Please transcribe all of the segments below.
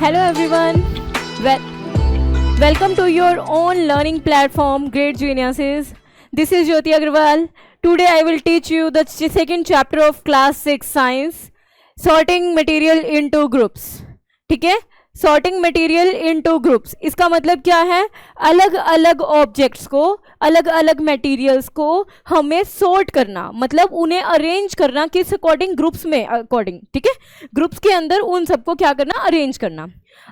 Hello everyone. Welcome to your own learning platform, Great Geniuses. This is Jyoti Agarwal. Today I will teach you the second chapter of class 6 science, sorting material into groups. ठीक है, sorting material into groups, इसका मतलब क्या है? अलग अलग objects को, अलग अलग मटेरियल्स को हमें सॉर्ट करना, मतलब उन्हें अरेंज करना किस अकॉर्डिंग? ग्रुप्स में अकॉर्डिंग. ठीक है, ग्रुप्स के अंदर उन सबको क्या करना? अरेंज करना.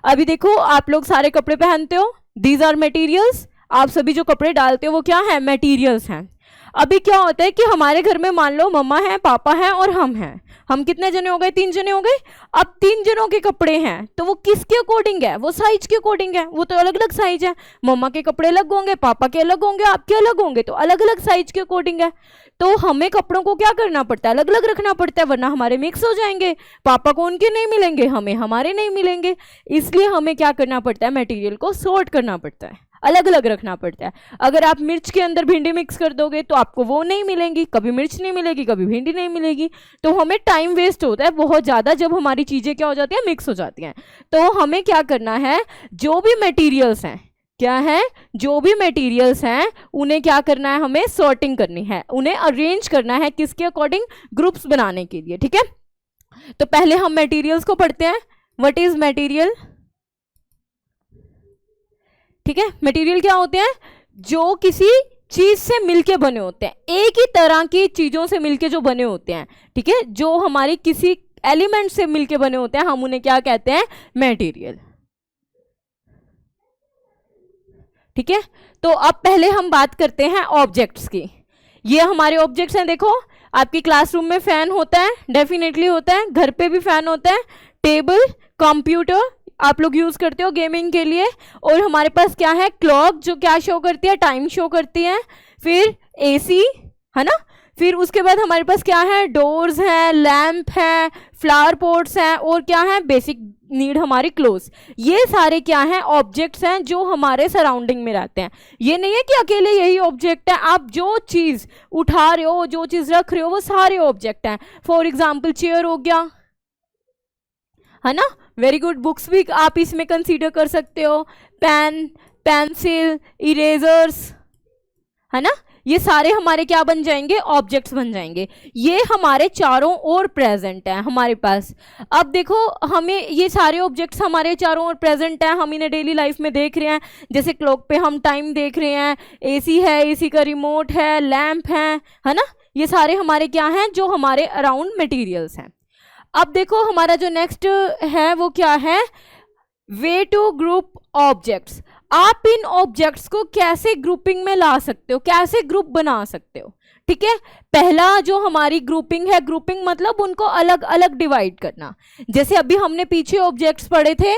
अभी देखो, आप लोग सारे कपड़े पहनते हो, दीज आर मटेरियल्स. आप सभी जो कपड़े डालते हो वो क्या है? मटेरियल्स हैं. अभी क्या होता है कि हमारे घर में मान लो मम्मा है, पापा है और हम हैं. हम कितने जने हो गए? 3 जने हो गए. अब 3 जनों के कपड़े हैं तो वो किसके अकॉर्डिंग है? वो साइज के अकॉर्डिंग है. वो तो अलग अलग साइज है. मम्मा के कपड़े अलग होंगे, पापा के अलग होंगे, आपके अलग होंगे, तो अलग अलग साइज के अकॉर्डिंग है. तो हमें कपड़ों को क्या करना पड़ता है? अलग अलग रखना पड़ता है, वरना हमारे मिक्स हो जाएंगे. पापा को उनके नहीं मिलेंगे, हमें हमारे नहीं मिलेंगे. इसलिए हमें क्या करना पड़ता है? मटेरियल को सॉर्ट करना पड़ता है, अलग अलग रखना पड़ता है. अगर आप मिर्च के अंदर भिंडी मिक्स कर दोगे तो आपको वो नहीं मिलेंगी, कभी मिर्च नहीं मिलेगी, कभी भिंडी नहीं मिलेगी. तो हमें टाइम वेस्ट होता है बहुत ज़्यादा जब हमारी चीज़ें क्या हो जाती हैं? मिक्स हो जाती हैं. तो हमें क्या करना है? जो भी मटेरियल्स हैं, क्या है? जो भी मटेरियल्स हैं उन्हें क्या करना है? हमें सॉर्टिंग करनी है, उन्हें अरेंज करना है किसके अकॉर्डिंग? ग्रुप्स बनाने के लिए. ठीक है, तो पहले हम मटेरियल्स को पढ़ते हैं. What is material? ठीक है, मटेरियल क्या होते हैं? जो किसी चीज से मिलके बने होते हैं, एक ही तरह की चीजों से मिलके जो बने होते हैं. ठीक है, जो हमारी किसी एलिमेंट से मिलके बने होते हैं, हम उन्हें क्या कहते हैं? मटेरियल. ठीक है, तो अब पहले हम बात करते हैं ऑब्जेक्ट्स की. ये हमारे ऑब्जेक्ट्स हैं. देखो, आपकी क्लासरूम में फैन होता है, डेफिनेटली होता है. घर पे भी फैन होता है. टेबल, कंप्यूटर आप लोग यूज करते हो गेमिंग के लिए. और हमारे पास क्या है? क्लॉक, जो क्या शो करती है? टाइम शो करती है. फिर एसी है ना. फिर उसके बाद हमारे पास क्या है? डोर्स हैं, लैंप है, फ्लावर पॉट्स हैं, और क्या है? बेसिक नीड हमारी क्लोथ्स. ये सारे क्या हैं? ऑब्जेक्ट्स हैं जो हमारे सराउंडिंग में रहते हैं. ये नहीं है कि अकेले यही ऑब्जेक्ट है. आप जो चीज उठा रहे हो, जो चीज रख रहे हो, वो सारे ऑब्जेक्ट हैं. फॉर एग्जाम्पल चेयर हो गया, है ना. Very good. बुक्स भी आप इसमें कंसीडर कर सकते हो. पेन, पेंसिल, इरेजर्स, है ना. ये सारे हमारे क्या बन जाएंगे? ऑब्जेक्ट्स बन जाएंगे. ये हमारे चारों ओर प्रेजेंट है हमारे पास. अब देखो, हमें ये सारे ऑब्जेक्ट्स हमारे चारों ओर प्रेजेंट है, हम इन्हें डेली लाइफ में देख रहे हैं. जैसे क्लॉक पे हम टाइम देख रहे हैं, एसी है, एसी का रिमोट है, लैंप है ना. ये सारे हमारे क्या हैं? जो हमारे अराउंड मटीरियल्स हैं. अब देखो, हमारा जो नेक्स्ट है वो क्या है? Way to group objects. आप इन ऑब्जेक्ट्स को कैसे ग्रुपिंग में ला सकते हो, कैसे ग्रुप बना सकते हो. ठीक है, पहला जो हमारी ग्रुपिंग है, ग्रुपिंग मतलब उनको अलग अलग डिवाइड करना. जैसे अभी हमने पीछे ऑब्जेक्ट्स पढ़े थे,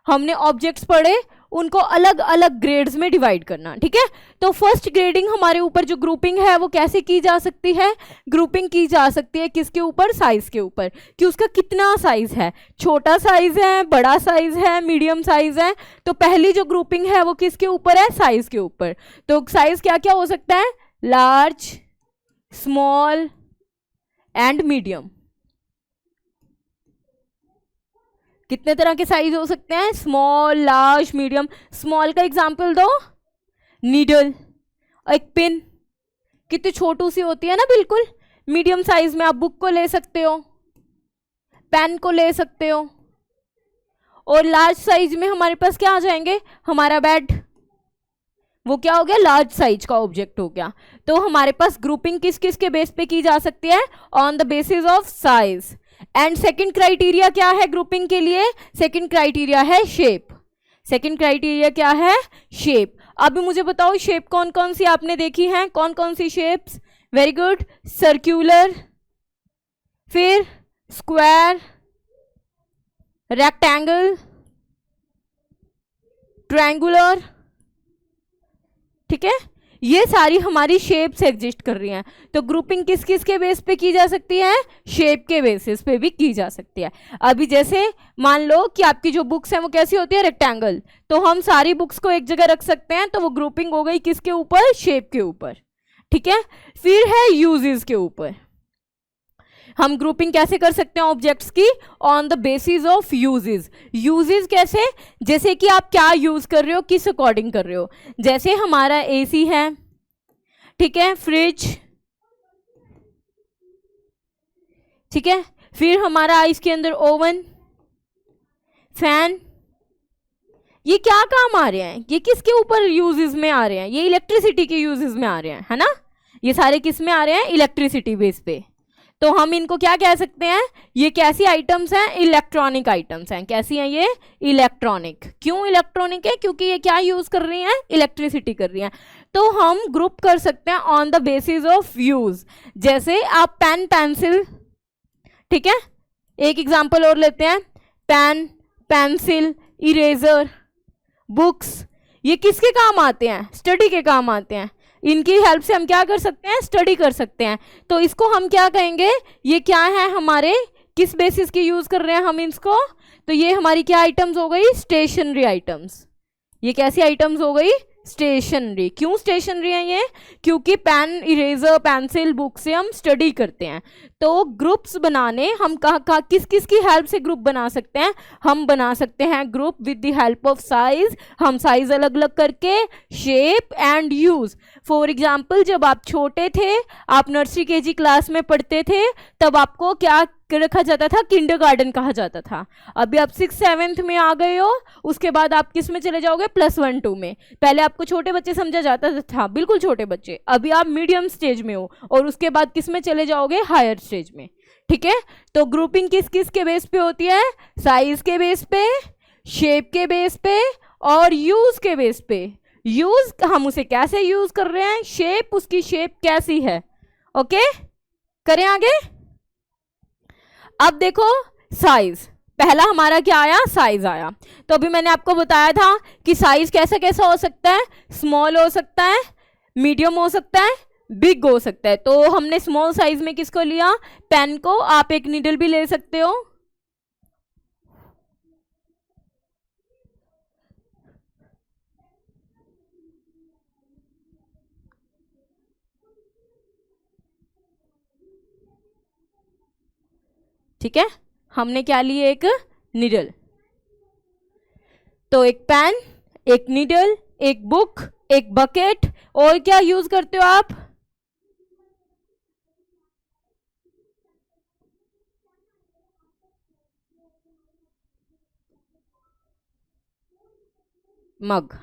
हमने ऑब्जेक्ट्स पढ़े, उनको अलग अलग ग्रेड्स में डिवाइड करना. ठीक है, तो फर्स्ट ग्रेडिंग हमारे ऊपर जो ग्रुपिंग है वो कैसे की जा सकती है? ग्रुपिंग की जा सकती है किसके ऊपर? साइज के ऊपर, कि उसका कितना साइज है. छोटा साइज है, बड़ा साइज है, मीडियम साइज है. तो पहली जो ग्रुपिंग है वो किसके ऊपर है? साइज के ऊपर. तो साइज क्या क्या हो सकता है? Large, small and medium. कितने तरह के साइज हो सकते हैं? Small, large, medium. स्मॉल का एग्जांपल दो. नीडल, एक पिन, कितनी छोटू सी होती है ना, बिल्कुल. मीडियम साइज में आप बुक को ले सकते हो, पेन को ले सकते हो. और लार्ज साइज में हमारे पास क्या आ जाएंगे? हमारा बेड, वो क्या हो गया? लार्ज साइज का ऑब्जेक्ट हो गया. तो हमारे पास ग्रुपिंग किस किस के बेस पे की जा सकती है? On the basis of size. And second criteria क्या है ग्रुपिंग के लिए? सेकंड क्राइटेरिया है शेप. सेकंड क्राइटेरिया क्या है? शेप. अभी मुझे बताओ, शेप कौन कौन सी आपने देखी हैं? कौन कौन सी शेप्स? Very good. सर्क्यूलर, फिर स्क्वायर, रेक्टेंगल, ट्रायंगुलर. ठीक है, ये सारी हमारी शेप्स एग्जिस्ट कर रही हैं. तो ग्रुपिंग किस किस के बेस पे की जा सकती है? शेप के बेसिस पे भी की जा सकती है. अभी जैसे मान लो कि आपकी जो बुक्स हैं वो कैसी होती है? रेक्टेंगल. तो हम सारी बुक्स को एक जगह रख सकते हैं, तो वो ग्रुपिंग हो गई किसके ऊपर? शेप के ऊपर. ठीक है, फिर है यूजेस के ऊपर. हम ग्रुपिंग कैसे कर सकते हैं ऑब्जेक्ट्स की? On the basis of uses. Uses कैसे? जैसे कि आप क्या यूज कर रहे हो, किस अकॉर्डिंग कर रहे हो। जैसे हमारा एसी है, ठीक है, फ्रिज, ठीक है, फिर हमारा इसके अंदर ओवन, फैन, ये क्या काम आ रहे हैं? ये किसके ऊपर यूजेस में आ रहे हैं? ये इलेक्ट्रिसिटी के यूजेस में आ रहे हैं, है ना। ये सारे किस में आ रहे हैं? इलेक्ट्रिसिटी बेस पे। तो हम इनको क्या कह सकते हैं? ये कैसी आइटम्स हैं? इलेक्ट्रॉनिक आइटम्स हैं। कैसी हैं ये? इलेक्ट्रॉनिक। क्यों इलेक्ट्रॉनिक है? क्योंकि ये क्या यूज कर रही हैं? इलेक्ट्रिसिटी कर रही हैं। तो हम ग्रुप कर सकते हैं on the basis of use. जैसे आप पेन, पेंसिल, ठीक है, एक एग्जांपल और लेते हैं, पेन, पेंसिल, इरेजर, बुक्स, ये किसके काम आते हैं? स्टडी के काम आते हैं। इनकी हेल्प से हम क्या कर सकते हैं? स्टडी कर सकते हैं। तो इसको हम क्या कहेंगे? ये क्या है हमारे, किस बेसिस की यूज कर रहे हैं हम इसको? तो ये हमारी क्या आइटम्स हो गई? Stationery items. ये कैसी आइटम्स हो गई? स्टेशनरी। क्यों स्टेशनरी है ये? क्योंकि पेन, इरेजर, पेंसिल, बुक से हम स्टडी करते हैं। तो ग्रुप्स बनाने हम कहाँ किस किस की हेल्प से ग्रुप बना सकते हैं? हम बना सकते हैं group with the help of size. हम साइज अलग अलग करके, shape and use. For example, जब आप छोटे थे, आप नर्सरी केजी क्लास में पढ़ते थे, तब आपको क्या रखा जाता था? किंडरगार्टन कहा जाता था। अभी आप 6th-7th में आ गए हो, उसके बाद आप किस में चले जाओगे? +1-2 में। पहले आपको छोटे बच्चे समझा जाता था, बिल्कुल छोटे बच्चे। अभी आप मीडियम स्टेज में हो, और उसके बाद किस में चले जाओगे? हायर स्टेज में, ठीक है। तो ग्रुपिंग किस किस के बेस पे होती है? साइज के बेस पे, शेप के बेस पे, और यूज के बेस पे। यूज, हम उसे कैसे यूज कर रहे हैं, शेप, उसकी शेप कैसी है। ओके, करें आगे। अब देखो साइज, पहला हमारा क्या आया? साइज आया। तो अभी मैंने आपको बताया था कि साइज कैसा कैसा हो सकता है? स्मॉल हो सकता है, मीडियम हो सकता है, बिग हो सकता है। तो हमने स्मॉल साइज में किसको लिया? पेन को। आप एक नीडल भी ले सकते हो, ठीक है। हमने क्या लिए? एक नीडल। तो एक पेन, एक नीडल, एक बुक, एक बकेट, और क्या यूज करते हो आप? मग,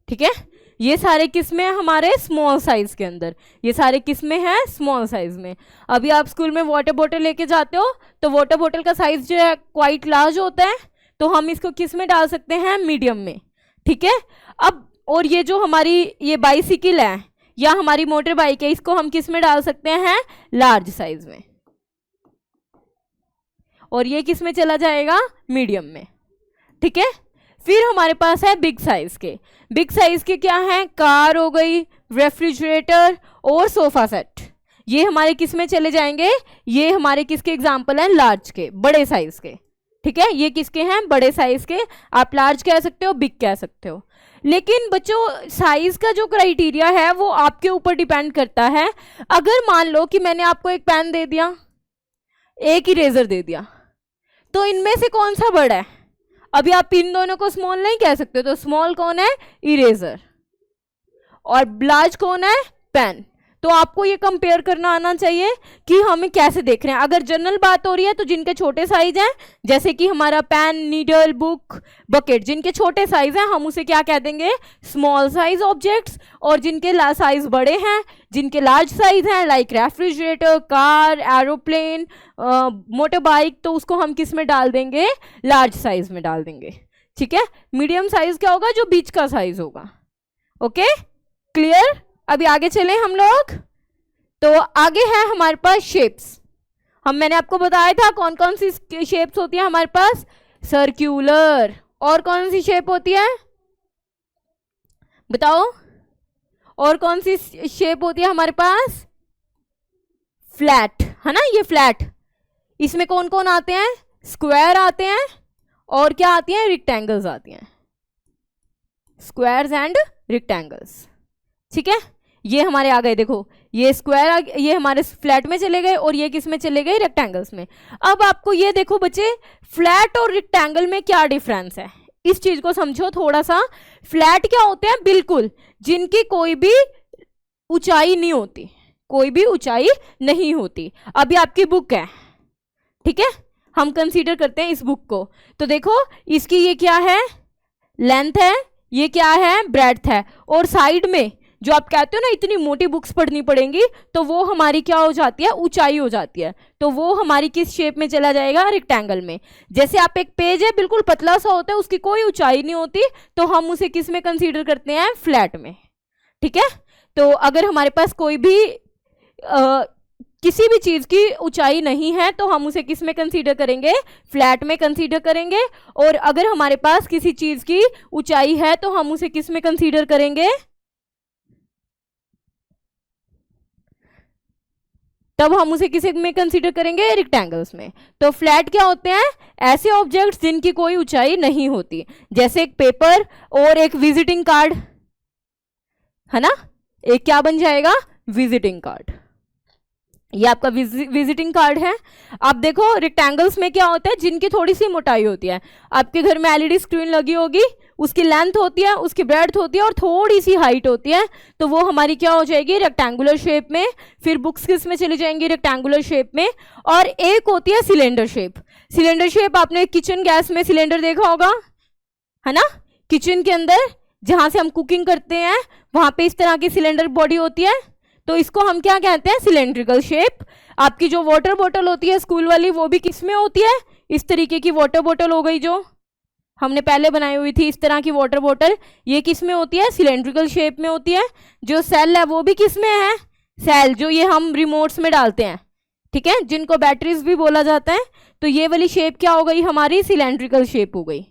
ठीक है। ये सारे किस में है? हमारे स्मॉल साइज के अंदर। ये सारे किस में है? स्मॉल साइज में। अभी आप स्कूल में वाटर बोतल लेके जाते हो, तो वाटर बोतल का साइज जो है क्वाइट लार्ज होता है, तो हम इसको किस में डाल सकते हैं? मीडियम में, ठीक है। अब और ये जो हमारी ये बाइसिकल है या हमारी मोटर बाइक है, इसको हम किस में डाल सकते हैं? लार्ज साइज में। और ये किस में चला जाएगा? मीडियम में, ठीक है। फिर हमारे पास है बिग साइज के। बिग साइज के क्या है? कार हो गई, रेफ्रिजरेटर और सोफा सेट। ये हमारे किस में चले जाएंगे? ये हमारे किसके एग्जाम्पल हैं? लार्ज के, बड़े साइज के, ठीक है। ये किसके हैं? बड़े साइज के। आप लार्ज कह सकते हो, बिग कह सकते हो। लेकिन बच्चों, साइज का जो क्राइटेरिया है वो आपके ऊपर डिपेंड करता है। अगर मान लो कि मैंने आपको एक पेन दे दिया, एक इरेजर दे दिया, तो इनमें से कौन सा बड़ा है? अभी आप इन दोनों को स्मॉल नहीं कह सकते, तो स्मॉल कौन है? इरेजर। और लार्ज कौन है? पेन। तो आपको ये कंपेयर करना आना चाहिए कि हमें कैसे देख रहे हैं। अगर जनरल बात हो रही है तो जिनके छोटे साइज हैं, जैसे कि हमारा पेन, नीडल, बुक, बकेट, जिनके छोटे साइज हैं हम उसे क्या कह देंगे? Small size objects. और जिनके साइज बड़े हैं, जिनके लार्ज साइज हैं, like refrigerator, car, aeroplane, motor bike, तो उसको हम किस में डाल देंगे? लार्ज साइज में डाल देंगे, ठीक है। मीडियम साइज क्या होगा? जो बीच का साइज होगा। Okay, clear. अभी आगे चलें हम लोग। तो आगे है हमारे पास शेप्स। मैंने आपको बताया था कौन कौन सी शेप्स होती है हमारे पास? सर्क्यूलर। और कौन सी शेप होती है? बताओ, और कौन सी शेप होती है हमारे पास? फ्लैट, है ना। ये फ्लैट, इसमें कौन कौन आते हैं? स्क्वायर आते हैं, और क्या आती हैं? रेक्टेंगल्स आती हैं। स्क्वायर्स एंड रेक्टेंगल्स, ठीक है। ये हमारे आ गए, देखो ये स्क्वायर ये हमारे फ्लैट में चले गए और ये किस में चले गए, रेक्टेंगल्स में। अब आपको ये देखो बच्चे, फ्लैट और रेक्टेंगल में क्या डिफरेंस है, इस चीज को समझो थोड़ा सा। फ्लैट क्या होते हैं, बिल्कुल जिनकी कोई भी ऊंचाई नहीं होती, कोई भी ऊंचाई नहीं होती। अभी आपकी बुक है, ठीक है, हम कंसीडर करते हैं इस बुक को, तो देखो इसकी ये क्या है, लेंथ है, ये क्या है, ब्रेड्थ है, और साइड में जो आप कहते हो ना इतनी मोटी बुक्स पढ़नी पड़ेंगी, तो वो हमारी क्या हो जाती है, ऊंचाई हो जाती है। तो वो हमारी किस शेप में चला जाएगा, रेक्टेंगल में। जैसे आप एक पेज है बिल्कुल पतला सा होता है, उसकी कोई ऊंचाई नहीं होती, तो हम उसे किस में कंसीडर करते हैं, फ्लैट में, ठीक है। तो अगर हमारे पास कोई भी किसी भी चीज की ऊंचाई नहीं है तो हम उसे किस में कंसीडर करेंगे, फ्लैट में कंसीडर करेंगे। और अगर हमारे पास किसी चीज की ऊंचाई है तो हम उसे किस में कंसीडर करेंगे, तब हम उसे किस में कंसीडर करेंगे, रेक्टेंगल्स में। तो फ्लैट क्या होते हैं, ऐसे ऑब्जेक्ट्स जिनकी कोई ऊंचाई नहीं होती, जैसे एक पेपर और एक विजिटिंग कार्ड, है ना, एक क्या बन जाएगा, विजिटिंग कार्ड। ये आपका विजिटिंग कार्ड है। अब देखो रेक्टेंगल्स में क्या होता है, जिनकी थोड़ी सी मोटाई होती है। आपके घर में एलईडी स्क्रीन लगी होगी, उसकी लेंथ होती है, उसकी ब्रेड्थ होती है और थोड़ी सी हाइट होती है, तो वो हमारी क्या हो जाएगी, रेक्टेंगुलर शेप में। फिर बुक्स किस में चली जाएंगी, रेक्टेंगुलर शेप में। और एक होती है सिलेंडर शेप। सिलेंडर शेप आपने किचन गैस में सिलेंडर देखा होगा, है ना, किचन के अंदर जहां से हम कुकिंग करते हैं वहां पे इस तरह की सिलेंडर बॉडी होती है, तो इसको हम क्या कहते हैं, सिलेंड्रिकल शेप। आपकी जो वाटर बोतल होती है स्कूल वाली, वो भी किस में होती है, इस तरीके की वाटर बोतल हो गई, जो हमने पहले बनाई हुई थी इस तरह की वाटर बोतल, ये किस में होती है, सिलेंड्रिकल शेप में होती है। जो सेल है वो भी किस में है, सेल, जो ये हम रिमोट्स में डालते हैं, ठीक है, जिनको बैटरीज भी बोला जाता है। तो ये वाली शेप क्या हो गई हमारी, सिलेंड्रिकल शेप हो गई।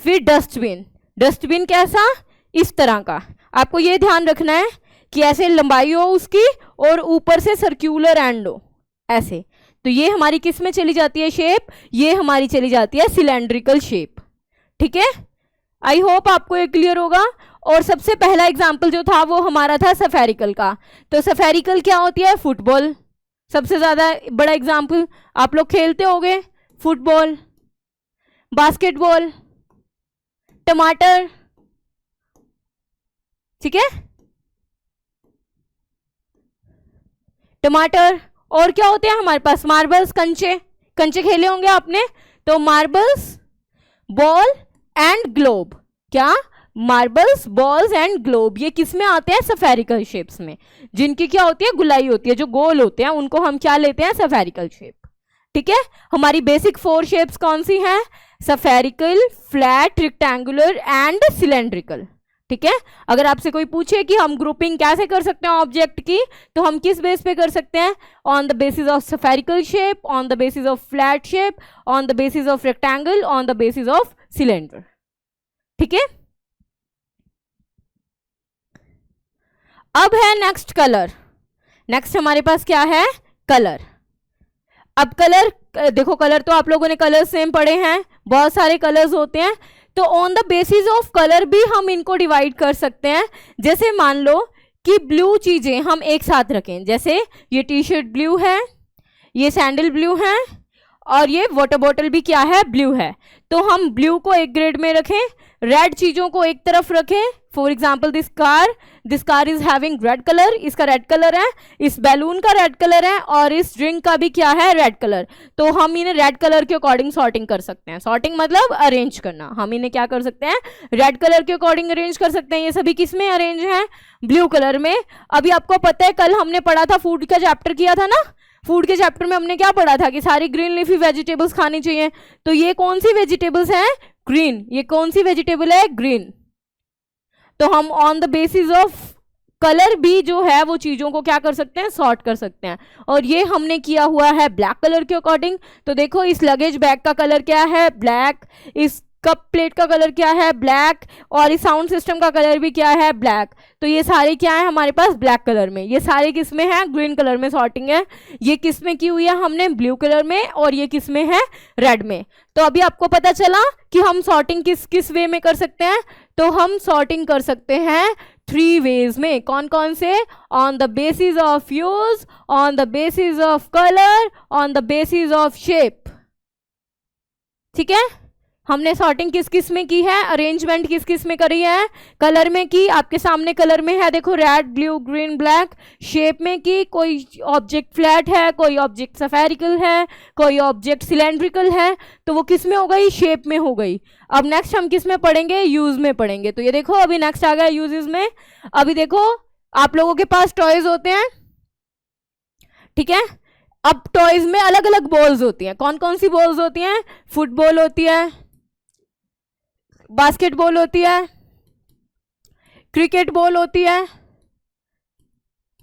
फिर डस्टबिन, डस्टबिन कैसा, इस तरह का। आपको ये ध्यान रखना है कि ऐसे लंबाई हो उसकी और ऊपर से सर्क्यूलर एंड हो, ऐसे। तो ये हमारी किस में चली जाती है शेप, ये हमारी चली जाती है सिलेंड्रिकल शेप, ठीक है। आई होप आपको ये क्लियर होगा। और सबसे पहला एग्जाम्पल जो था वो हमारा था सफेरिकल का। तो सफेरिकल क्या होती है, फुटबॉल, सबसे ज्यादा बड़ा एग्जाम्पल। आप लोग खेलते होगे फुटबॉल, बास्केटबॉल, टमाटर, ठीक है, टमाटर। और क्या होते हैं हमारे पास, मार्बल्स, कंचे, कंचे खेले होंगे आपने। तो मार्बल्स, बॉल एंड ग्लोब, क्या, मार्बल्स, बॉल्स एंड ग्लोब, ये किस में आते हैं, सफेरिकल शेप्स में। जिनकी क्या होती है, गुलाई होती है, जो गोल होते हैं उनको हम क्या लेते हैं, सफेरिकल शेप, ठीक है। हमारी बेसिक 4 शेप्स कौन सी हैं, spherical, flat, rectangular and cylindrical, ठीक है। अगर आपसे कोई पूछे कि हम ग्रुपिंग कैसे कर सकते हैं ऑब्जेक्ट की, तो हम किस बेस पे कर सकते हैं, on the basis of spherical shape, on the basis of flat shape, on the basis of rectangle, on the basis of cylinder, ठीक है। अब है नेक्स्ट कलर। नेक्स्ट हमारे पास क्या है, कलर। अब कलर देखो, कलर तो आप लोगों ने कलर सेम पढ़े हैं, बहुत सारे कलर्स होते हैं। तो on the basis of colour भी हम इनको डिवाइड कर सकते हैं। जैसे मान लो कि ब्लू चीजें हम एक साथ रखें, जैसे ये टी शर्ट ब्लू है, ये सैंडल ब्लू है, और ये वाटर बॉटल भी क्या है, ब्लू है। तो हम ब्लू को एक ग्रेड में रखें, रेड चीजों को एक तरफ रखें। For example this car is having red colour, इसका रेड कलर है, इस बैलून का रेड कलर है, और इस ड्रिंक का भी क्या है, रेड कलर। तो हम इन्हें रेड कलर के अकॉर्डिंग सॉर्टिंग कर सकते हैं। सॉर्टिंग मतलब अरेंज करना। हम इन्हें क्या कर सकते हैं, रेड कलर के अकॉर्डिंग अरेंज कर सकते हैं। ये सभी किस में अरेंज हैं, ब्लू कलर में। अभी आपको पता है कल हमने पढ़ा था, फूड का चैप्टर किया था ना, फूड के चैप्टर में हमने क्या पढ़ा था कि सारी ग्रीन लीफी वेजिटेबल्स खानी चाहिए। तो ये कौन सी वेजिटेबल्स हैं, ग्रीन। ये कौन सी वेजिटेबल है, ग्रीन। तो हम on the basis of colour भी जो है वो चीजों को क्या कर सकते हैं, सॉर्ट कर सकते हैं। और ये हमने किया हुआ है ब्लैक कलर के अकॉर्डिंग। तो देखो इस लगेज बैग का कलर क्या है, ब्लैक, इस कप प्लेट का कलर क्या है, ब्लैक, और इस साउंड सिस्टम का कलर भी क्या है, ब्लैक। तो ये सारे क्या है हमारे पास, ब्लैक कलर में। ये सारे किस में है, ग्रीन कलर में सॉर्टिंग है। ये किस में की हुई है हमने, ब्लू कलर में, और ये किस में है, रेड में। तो अभी आपको पता चला कि हम सॉर्टिंग किस किस वे में कर सकते हैं। तो हम सॉर्टिंग कर सकते हैं 3 वेज में। कौन कौन से? On the basis of use, on the basis of colour, on the basis of shape. ठीक है, हमने सॉर्टिंग किस किस में की है, अरेंजमेंट किस किस में करी है? कलर में की, आपके सामने कलर में है देखो, red blue green black. Shape में की, कोई ऑब्जेक्ट फ्लैट है, कोई ऑब्जेक्ट स्फेरिकल है, कोई ऑब्जेक्ट सिलेंड्रिकल है, तो वो किस में हो गई? शेप में हो गई। अब नेक्स्ट हम किस में पढ़ेंगे? यूज में पढ़ेंगे। तो ये देखो अभी नेक्स्ट आ गया यूजेस में। अभी देखो आप लोगों के पास टॉयज होते हैं, ठीक है। अब टॉयज में अलग अलग बॉल्स होती हैं। कौन कौन सी बॉल्स होती हैं? फुटबॉल होती है, बास्केटबॉल होती है, क्रिकेट बॉल होती है,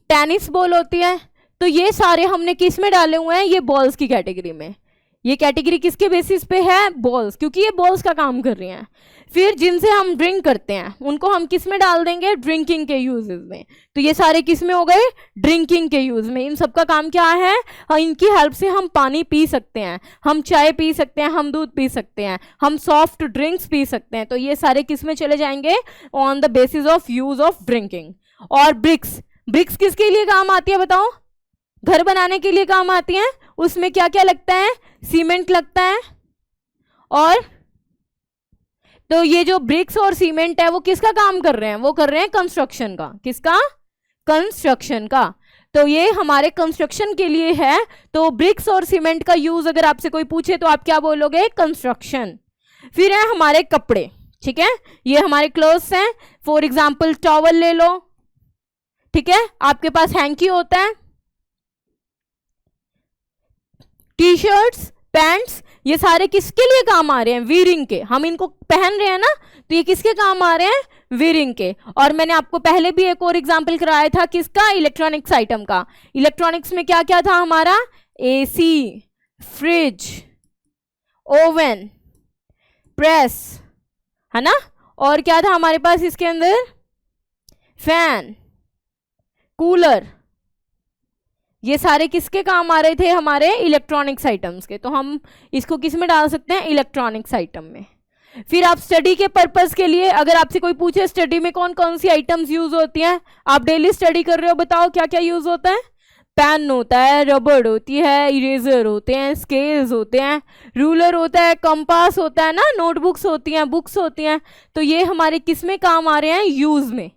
टेनिस बॉल होती है। तो ये सारे हमने किस में डाले हुए हैं? ये बॉल्स की कैटेगरी में। ये कैटेगरी किसके बेसिस पे है? बॉल्स, क्योंकि ये बॉल्स का काम कर रही हैं। फिर जिनसे हम ड्रिंक करते हैं उनको हम किस में डाल देंगे? ड्रिंकिंग के यूजेस में। तो ये सारे किस में हो गए? ड्रिंकिंग के यूज में। इन सबका काम क्या है? इनकी हेल्प से हम पानी पी सकते हैं, हम चाय पी सकते हैं, हम दूध पी सकते हैं, हम सॉफ्ट ड्रिंक्स पी सकते हैं। तो ये सारे किस में चले जाएंगे? On the basis of use of drinking. और ब्रिक्स, ब्रिक्स किसके लिए काम आती है बताओ? घर बनाने के लिए काम आती हैं। उसमें क्या क्या लगता है? सीमेंट लगता है। और तो ये जो ब्रिक्स और सीमेंट है वो किसका काम कर रहे हैं? वो कर रहे हैं कंस्ट्रक्शन का। किसका? कंस्ट्रक्शन का। तो ये हमारे कंस्ट्रक्शन के लिए है। तो ब्रिक्स और सीमेंट का यूज अगर आपसे कोई पूछे तो आप क्या बोलोगे? कंस्ट्रक्शन। फिर है हमारे कपड़े, ठीक है, ये हमारे क्लोथ्स हैं। फॉर एग्जाम्पल टॉवल ले लो, ठीक है, आपके पास हैंकी होता है, टी शर्ट्स, पैंट्स, ये सारे किसके लिए काम आ रहे हैं? वीरिंग के। हम इनको पहन रहे हैं ना, तो ये किसके काम आ रहे हैं? वीरिंग के। और मैंने आपको पहले भी एक और एग्जांपल कराया था, किसका? इलेक्ट्रॉनिक्स आइटम का। इलेक्ट्रॉनिक्स में क्या क्या था हमारा? एसी, फ्रिज, ओवन, प्रेस, है ना। और क्या था हमारे पास इसके अंदर? Fan, cooler. ये सारे किसके काम आ रहे थे? हमारे इलेक्ट्रॉनिक्स आइटम्स के। तो हम इसको किस में डाल सकते हैं? इलेक्ट्रॉनिक्स आइटम में। फिर आप स्टडी के पर्पस के लिए, अगर आपसे कोई पूछे स्टडी में कौन कौन सी आइटम्स यूज होती हैं, आप डेली स्टडी कर रहे हो, बताओ क्या क्या यूज होता है? पेन होता है, रबड़ होती है, इरेजर होते हैं, स्केल्स होते हैं, रूलर होता है, कंपास होता है ना, नोटबुक्स होती हैं, बुक्स होती हैं। तो ये हमारे किस में काम आ रहे हैं? यूज में।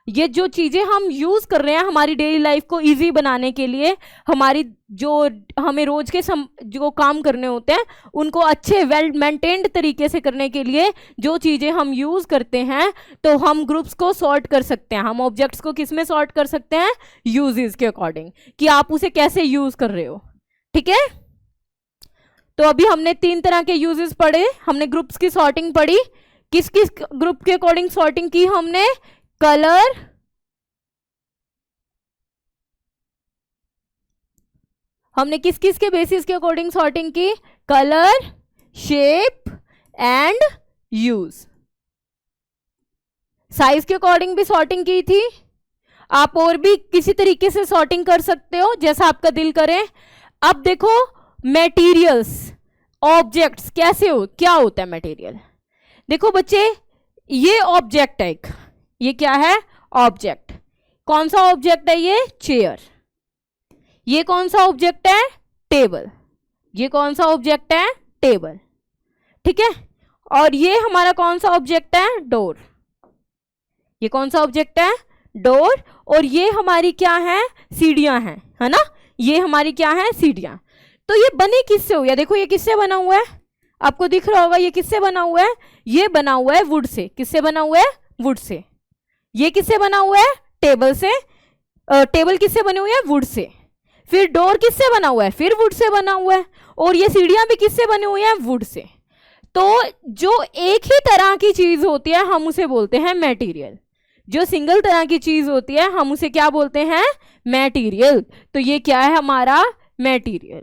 ये जो चीज़ें हम यूज़ कर रहे हैं हमारी डेली लाइफ को इजी बनाने के लिए, हमारी जो हमें रोज के जो काम करने होते हैं उनको अच्छे वेल मेंटेन्ड तरीके से करने के लिए जो चीज़ें हम यूज़ करते हैं, तो हम ग्रुप्स को सॉर्ट कर सकते हैं। हम ऑब्जेक्ट्स को किस में सॉर्ट कर सकते हैं? यूजेस के अकॉर्डिंग, कि आप उसे कैसे यूज़ कर रहे हो। ठीक है, तो अभी हमने 3 तरह के यूजेस पढ़े। हमने ग्रुप्स की सॉर्टिंग पढ़ी। किस किस ग्रुप के अकॉर्डिंग सॉर्टिंग की हमने? कलर, हमने किस किस के बेसिस के अकॉर्डिंग सॉर्टिंग की? Colour, shape and use. Size के अकॉर्डिंग भी सॉर्टिंग की थी। आप और भी किसी तरीके से सॉर्टिंग कर सकते हो जैसा आपका दिल करे। अब देखो मटेरियल्स, ऑब्जेक्ट्स कैसे हो, क्या होता है मटेरियल। देखो बच्चे, ये ऑब्जेक्ट है एक, ये क्या है? ऑब्जेक्ट। कौन सा ऑब्जेक्ट है ये? चेयर। ये कौन सा ऑब्जेक्ट है? टेबल। ये कौन सा ऑब्जेक्ट है? टेबल। ठीक है, और ये हमारा कौन सा ऑब्जेक्ट है? डोर। ये कौन सा ऑब्जेक्ट है? डोर। और ये हमारी क्या है? सीढ़ियां हैं, है ना। ये हमारी क्या है? सीढ़ियां। तो ये बने किससे हुई है? देखो ये किससे बना हुआ है, आपको दिख रहा होगा। ये किससे बना हुआ है? ये बना हुआ है वुड से। किससे बना हुआ है? Would say. ये किससे बना हुआ है? टेबल से। टेबल किससे बनी हुई है? Would say. फिर डोर किससे बना हुआ है? फिर वुड से बना हुआ है। और ये सीढ़ियां भी किससे बनी हुई हैं? Would say. तो जो एक ही तरह की चीज होती है हम उसे बोलते हैं मटेरियल। जो सिंगल तरह की चीज होती है हम उसे क्या बोलते हैं? मटेरियल। तो ये क्या है हमारा? मटेरियल।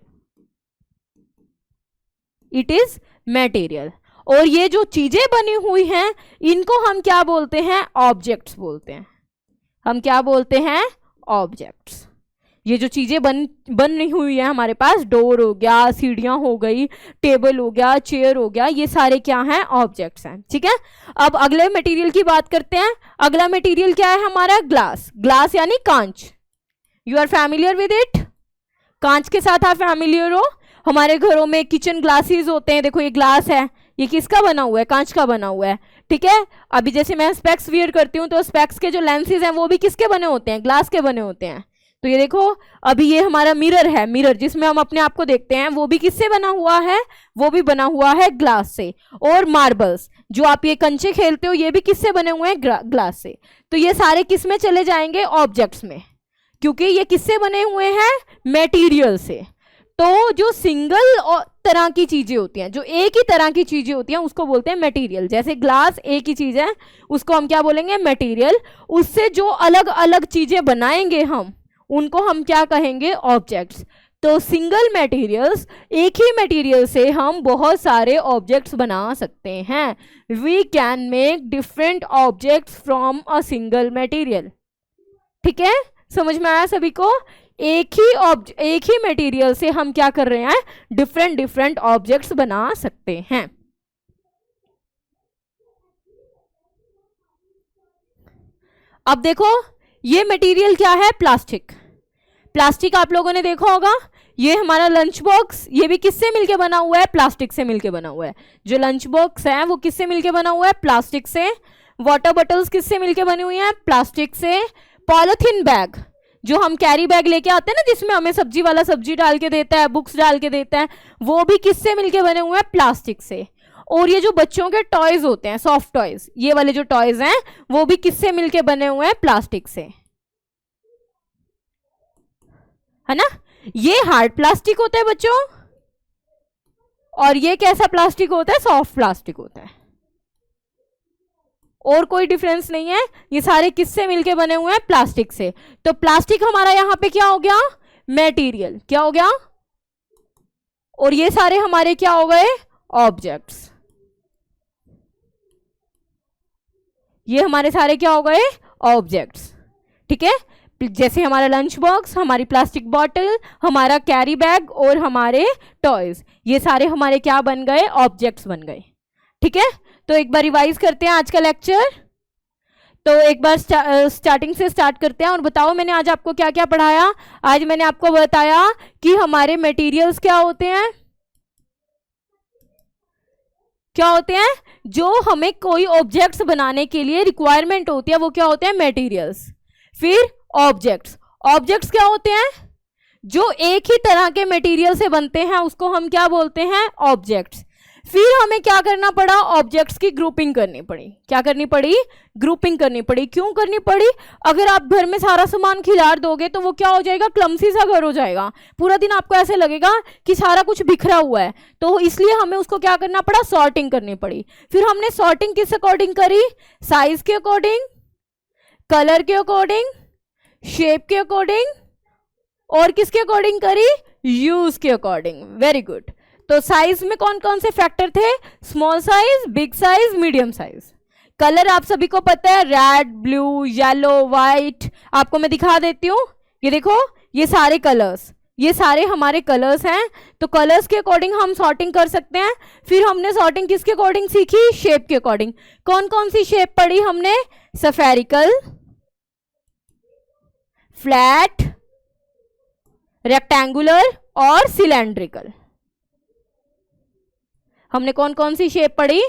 It is material. और ये जो चीजें बनी हुई हैं इनको हम क्या बोलते हैं? ऑब्जेक्ट्स बोलते हैं। हम क्या बोलते हैं? ऑब्जेक्ट्स। ये जो चीजें बन रही हुई है हमारे पास, डोर हो गया, सीढ़ियां हो गई, टेबल हो गया, चेयर हो गया, ये सारे क्या हैं, ऑब्जेक्ट्स हैं। ठीक है, अब अगले मटेरियल की बात करते हैं। अगला मटेरियल क्या है हमारा, ग्लास। ग्लास यानी कांच। You are familiar with it, कांच के साथ आप फैमिलियर हो। हमारे घरों में किचन ग्लासेस होते हैं, देखो ये ग्लास है, ये किसका बना हुआ है, कांच का बना हुआ है। ठीक है, अभी जैसे मैं स्पेक्स वियर करती हूँ तो स्पेक्स के जो लेंसेज हैं वो भी किसके बने होते हैं, ग्लास के बने होते हैं। तो ये देखो अभी ये हमारा मिरर है, मिरर जिसमें हम अपने आप को देखते हैं, वो भी किससे बना हुआ है, वो भी बना हुआ है ग्लास से। और मार्बल्स जो आप ये कंचे खेलते हो ये भी किससे बने हुए हैं, ग्लास से। तो ये सारे किस में चले जाएंगे, ऑब्जेक्ट्स में, क्योंकि ये किससे बने हुए हैं, मटेरियल से। तो जो सिंगल तरह की चीजें होती हैं, जो एक ही तरह की चीजें होती हैं, उसको बोलते हैं मटेरियल। जैसे ग्लास एक ही चीज है, उसको हम क्या बोलेंगे, मटेरियल। उससे जो अलग अलग चीजें बनाएंगे हम, उनको हम क्या कहेंगे, ऑब्जेक्ट्स। तो सिंगल मटेरियल्स, एक ही मटेरियल से हम बहुत सारे ऑब्जेक्ट्स बना सकते हैं। We can make different objects from a single material. ठीक है, समझ में आया सभी को। एक ही मटेरियल से हम क्या कर रहे हैं, डिफरेंट ऑब्जेक्ट्स बना सकते हैं। अब देखो ये मटेरियल क्या है, प्लास्टिक। प्लास्टिक आप लोगों ने देखा होगा, ये हमारा लंच बॉक्स, ये भी किससे मिलके बना हुआ है, प्लास्टिक से मिलके बना हुआ है। जो लंच बॉक्स है वो किससे मिलके बना हुआ है, प्लास्टिक से। वाटर बॉटल्स किससे मिलके बनी हुई हैं, प्लास्टिक से। पॉलिथीन बैग जो हम कैरी बैग लेके आते हैं ना, जिसमें हमें सब्जी वाला सब्जी डाल के देता है, बुक्स डाल के देता है, वो भी किससे मिलके बने हुए हैं, प्लास्टिक से। और ये जो बच्चों के टॉयज होते हैं, सॉफ्ट टॉयज, ये वाले जो टॉयज हैं वो भी किससे मिलके बने हुए हैं, प्लास्टिक से, है ना। ये हार्ड प्लास्टिक होता है बच्चों, और ये कैसा प्लास्टिक होता है, सॉफ्ट प्लास्टिक होता है। और कोई डिफरेंस नहीं है, ये सारे किससे मिलके बने हुए हैं, प्लास्टिक से। तो प्लास्टिक हमारा यहां पे क्या हो गया, मटेरियल, क्या हो गया। और ये सारे हमारे क्या हो गए, ऑब्जेक्ट्स। ये हमारे सारे क्या हो गए, ऑब्जेक्ट्स। ठीक है, जैसे हमारा लंच बॉक्स, हमारी प्लास्टिक बॉटल, हमारा कैरी बैग और हमारे टॉयज, ये सारे हमारे क्या बन गए, ऑब्जेक्ट्स बन गए। ठीक है, तो एक बार रिवाइज करते हैं आज का लेक्चर। तो एक बार स्टार्टिंग से स्टार्ट करते हैं और बताओ मैंने आज आपको क्या क्या पढ़ाया। आज मैंने आपको बताया कि हमारे मटेरियल्स क्या होते हैं, क्या होते हैं, जो हमें कोई ऑब्जेक्ट्स बनाने के लिए रिक्वायरमेंट होती है, वो क्या होते हैं, मटेरियल्स। फिर ऑब्जेक्ट्स, ऑब्जेक्ट्स क्या होते हैं, जो एक ही तरह के मटेरियल से बनते हैं, उसको हम क्या बोलते हैं, ऑब्जेक्ट्स। फिर हमें क्या करना पड़ा, ऑब्जेक्ट्स की ग्रुपिंग करनी पड़ी। क्या करनी पड़ी, ग्रुपिंग करनी पड़ी। क्यों करनी पड़ी, अगर आप घर में सारा सामान खिलार दोगे तो वो क्या हो जाएगा, क्लमसी सा घर हो जाएगा, पूरा दिन आपको ऐसे लगेगा कि सारा कुछ बिखरा हुआ है। तो इसलिए हमें उसको क्या करना पड़ा, सॉर्टिंग करनी पड़ी। फिर हमने सॉर्टिंग किस अकॉर्डिंग करी, साइज के अकॉर्डिंग, कलर के अकॉर्डिंग, शेप के अकॉर्डिंग, और किसके अकॉर्डिंग करी, यूज के अकॉर्डिंग। Very good. तो साइज में कौन कौन से फैक्टर थे, small size, big size, medium size. Colour आप सभी को पता है, रेड, ब्लू, येलो, व्हाइट। आपको मैं दिखा देती हूँ, ये देखो ये सारे कलर्स, ये सारे हमारे कलर्स हैं। तो कलर्स के अकॉर्डिंग हम सॉर्टिंग कर सकते हैं। फिर हमने सॉर्टिंग किसके अकॉर्डिंग सीखी, शेप के अकॉर्डिंग। कौन कौन सी शेप पढ़ी हमने, स्फेरिकल, फ्लैट, रेक्टेंगुलर और सिलेंड्रिकल। हमने कौन कौन सी शेप पढ़ी,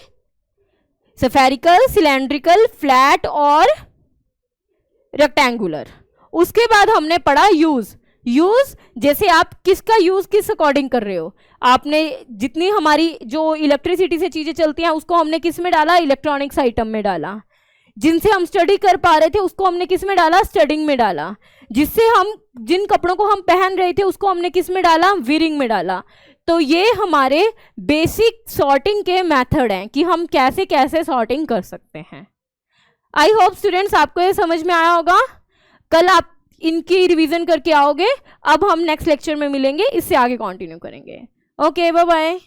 स्फेरिकल, सिलेंड्रिकल, फ्लैट और रेक्टेंगुलर। उसके बाद हमने पढ़ा यूज। यूज जैसे आप किसका यूज किस अकॉर्डिंग कर रहे हो, आपने जितनी हमारी जो इलेक्ट्रिसिटी से चीजें चलती हैं उसको हमने किस में डाला, इलेक्ट्रॉनिक्स आइटम में डाला। जिनसे हम स्टडी कर पा रहे थे उसको हमने किस में डाला, स्टडिंग में डाला। जिससे हम जिन कपड़ों को हम पहन रहे थे उसको हमने किस में डाला, वियरिंग में डाला। तो ये हमारे बेसिक सॉर्टिंग के मेथड हैं कि हम कैसे कैसे सॉर्टिंग कर सकते हैं। आई होप स्टूडेंट्स आपको ये समझ में आया होगा। कल आप इनकी रिवीजन करके आओगे। अब हम नेक्स्ट लेक्चर में मिलेंगे, इससे आगे कंटिन्यू करेंगे। Okay, bye bye.